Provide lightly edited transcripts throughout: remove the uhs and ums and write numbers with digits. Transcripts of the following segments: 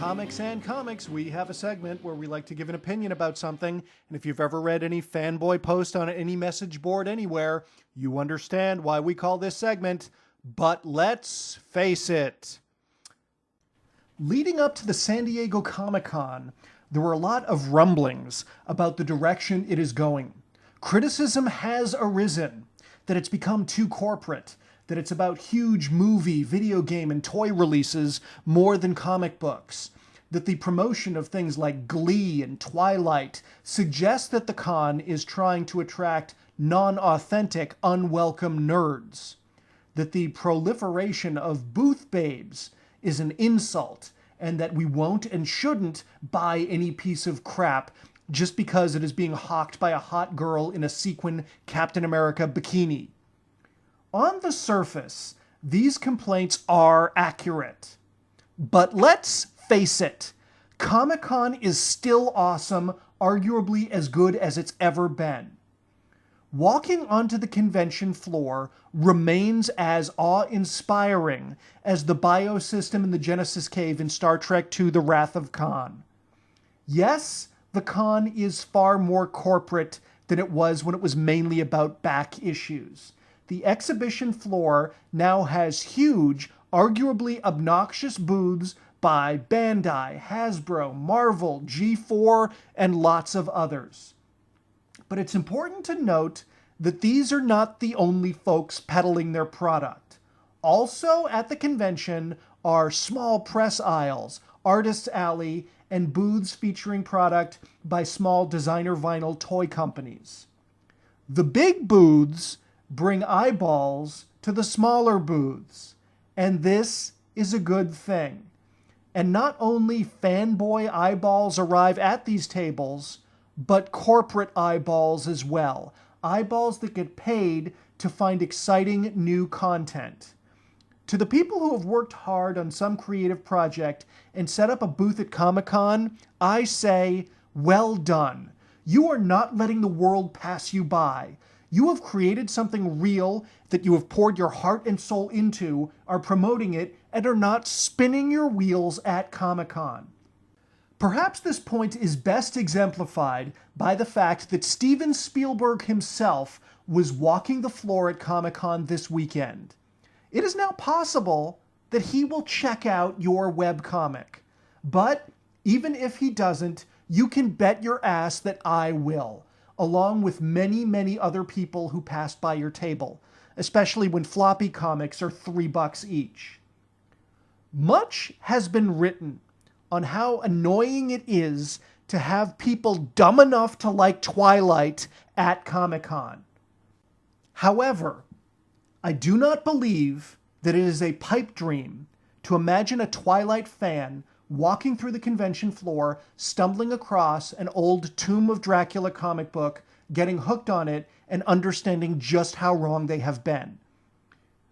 Comics and Comics, we have a segment where we like to give an opinion about something. And if you've ever read any fanboy post on any message board anywhere, you understand why we call this segment But Let's Face It. Leading up to the San Diego Comic-Con, there were a lot of rumblings about the direction it is going. Criticism has arisen that it's become too corporate, that it's about huge movie, video game, and toy releases more than comic books, that the promotion of things like Glee and Twilight suggests that the con is trying to attract non-authentic, unwelcome nerds, that the proliferation of booth babes is an insult, and that we won't and shouldn't buy any piece of crap just because it is being hawked by a hot girl in a sequin Captain America bikini. On the surface, these complaints are accurate. But let's face it, Comic-Con is still awesome, arguably as good as it's ever been. Walking onto the convention floor remains as awe-inspiring as the biosystem in the Genesis Cave in Star Trek II: The Wrath of Khan. Yes, the con is far more corporate than it was when it was mainly about back issues. The exhibition floor now has huge, arguably obnoxious booths by Bandai, Hasbro, Marvel, G4, and lots of others. But it's important to note that these are not the only folks peddling their product. Also at the convention are small press aisles, artists' alley, and booths featuring product by small designer vinyl toy companies. The big booths bring eyeballs to the smaller booths, and this is a good thing. And not only fanboy eyeballs arrive at these tables, but corporate eyeballs as well. Eyeballs that get paid to find exciting new content. To the people who have worked hard on some creative project and set up a booth at Comic-Con, I say, well done. You are not letting the world pass you by. You have created something real that you have poured your heart and soul into, are promoting it, and are not spinning your wheels at Comic-Con. Perhaps this point is best exemplified by the fact that Steven Spielberg himself was walking the floor at Comic-Con this weekend. It is now possible that he will check out your webcomic. But even if he doesn't, you can bet your ass that I will, along with many, many other people who passed by your table, especially when floppy comics are $3 each. Much has been written on how annoying it is to have people dumb enough to like Twilight at Comic-Con. However, I do not believe that it is a pipe dream to imagine a Twilight fan walking through the convention floor, stumbling across an old Tomb of Dracula comic book, getting hooked on it, and understanding just how wrong they have been.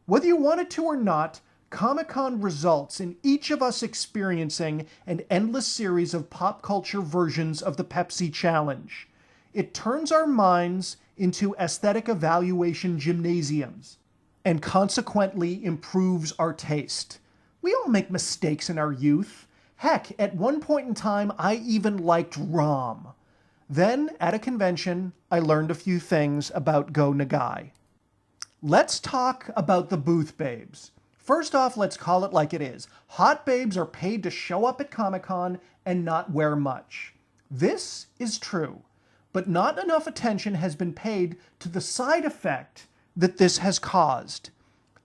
Whether you wanted to or not, Comic-Con results in each of us experiencing an endless series of pop culture versions of the Pepsi Challenge. It turns our minds into aesthetic evaluation gymnasiums, and consequently improves our taste. We all make mistakes in our youth. Heck, at one point in time, I even liked ROM. Then, at a convention, I learned a few things about Go Nagai. Let's talk about the booth babes. First off, let's call it like it is. Hot babes are paid to show up at Comic-Con and not wear much. This is true, but not enough attention has been paid to the side effect that this has caused.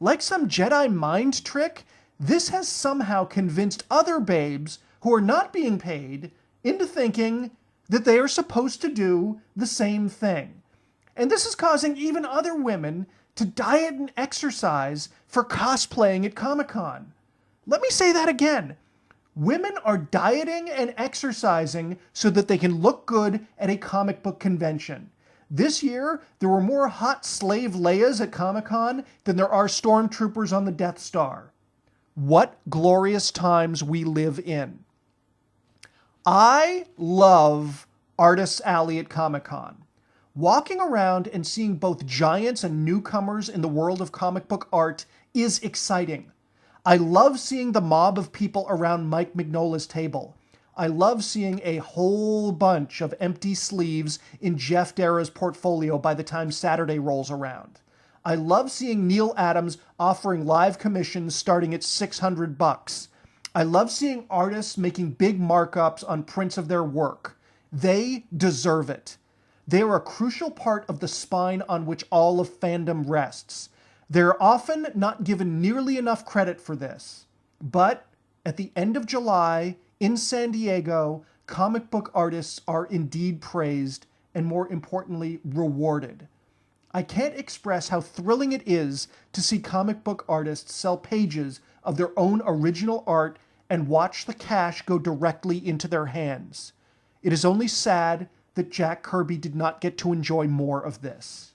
Like some Jedi mind trick, this has somehow convinced other babes who are not being paid into thinking that they are supposed to do the same thing. And this is causing even other women to diet and exercise for cosplaying at Comic-Con. Let me say that again. Women are dieting and exercising so that they can look good at a comic book convention. This year, there were more hot slave Leias at Comic-Con than there are stormtroopers on the Death Star. What glorious times we live in. I love Artists' Alley at Comic-Con. Walking around and seeing both giants and newcomers in the world of comic book art is exciting. I love seeing the mob of people around Mike Mignola's table. I love seeing a whole bunch of empty sleeves in Jeff Dara's portfolio by the time Saturday rolls around. I love seeing Neil Adams offering live commissions starting at $600. I love seeing artists making big markups on prints of their work. They deserve it. They are a crucial part of the spine on which all of fandom rests. They're often not given nearly enough credit for this. But at the end of July, in San Diego, comic book artists are indeed praised and, more importantly, rewarded. I can't express how thrilling it is to see comic book artists sell pages of their own original art and watch the cash go directly into their hands. It is only sad that Jack Kirby did not get to enjoy more of this.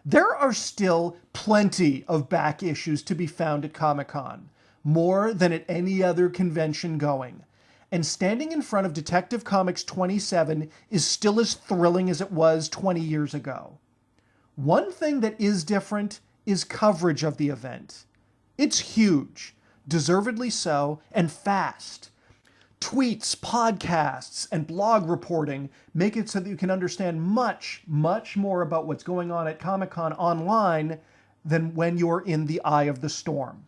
There are still plenty of back issues to be found at Comic-Con, more than at any other convention going. And standing in front of Detective Comics 27 is still as thrilling as it was 20 years ago. One thing that is different is coverage of the event. It's huge, deservedly so, and fast. Tweets, podcasts, and blog reporting make it so that you can understand much, much more about what's going on at Comic-Con online than when you're in the eye of the storm.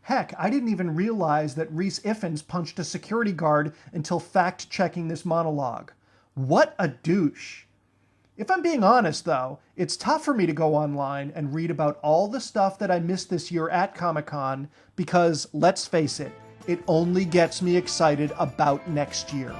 Heck, I didn't even realize that Rhys Ifans punched a security guard until fact-checking this monologue. What a douche. If I'm being honest, though, it's tough for me to go online and read about all the stuff that I missed this year at Comic-Con because, let's face it, it only gets me excited about next year.